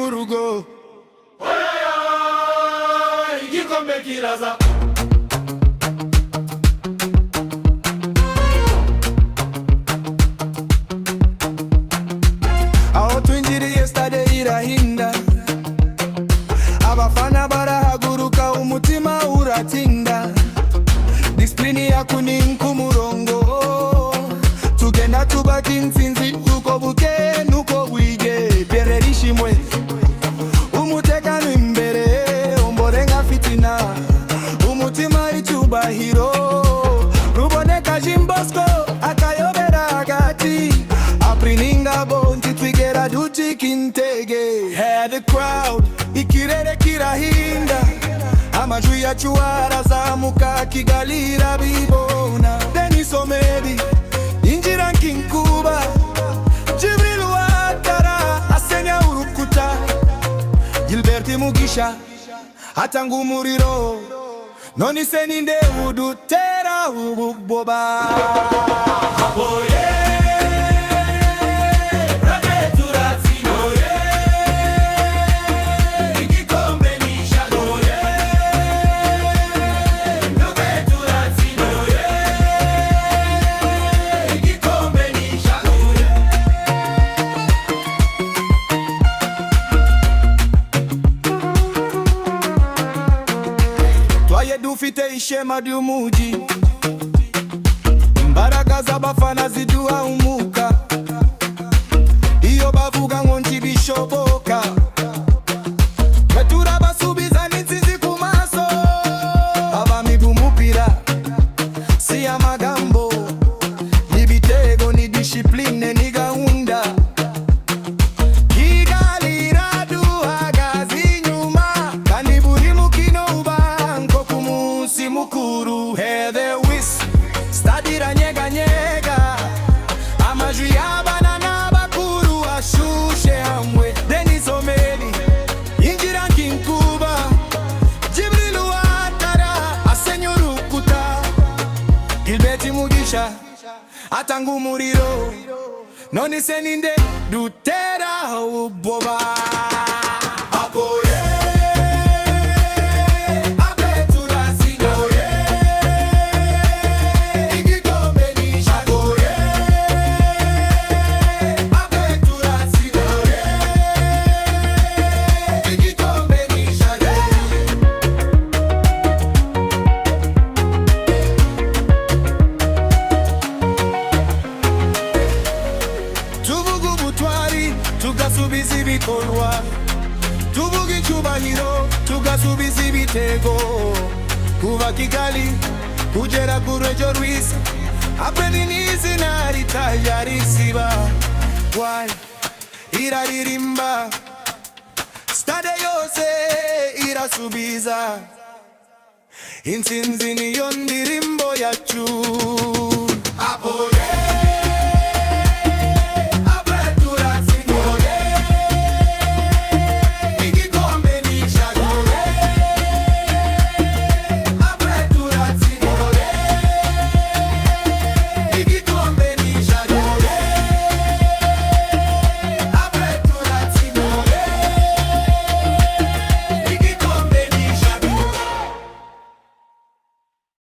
murugo. Igikombe kiraza. Aho twinjiriye stade irahinda, abafana barahaguruka umutima uratinda. Discipline yakuni nk'umurongo, tugenda tubaka intsinzi uko buke nuko bwije. Pererishimwe umutekano imbere, umbore nka fitina, umutima icyubahiro. Ruboneka Jimbosko akayobera hagati, aprininga bonti twigera ducika intege. Hear the crowd, ikirere kirahinda, amajwi yacu arazamuka, Kigali irabibona. Denis Omedi injira nkinkuba, Jibril Watara asenya urukuta, Gilbert Mugisha atanga umuriro, none se ninde udutera ububoba. Dufite ishema ry'umuji, imbaraga z'abafana ziduha umuka, iyo bavuga ngo ntibishoboka, twe turabasubiza n'intsinzi ku maso. Abami b'umupira si amagambo, n'ibitego ni discipline ni gahunda. Kigali iraduhagaze inyuma, kandi buri mukino uba mukuru. Hear the whistle, stade iranyeganyega, amajwi y'abana n'abakuru ashushe hamwe. Denis Omedi injira nkinkuba, Jibril Watara asenya urukuta, Gilbert Mugisha atanga umuriro, none se ninde dutera uboba. Tugasubiza ibikorwa, tuvuga icyubahiro, tugasubiza ibitego. Kuva Kigali kugera ku rwego rw'isi, apeni n'izina ritajya risiba. Why iraririmba, stade yose irasubiza, intsinzi niyo ndirimbo yacu.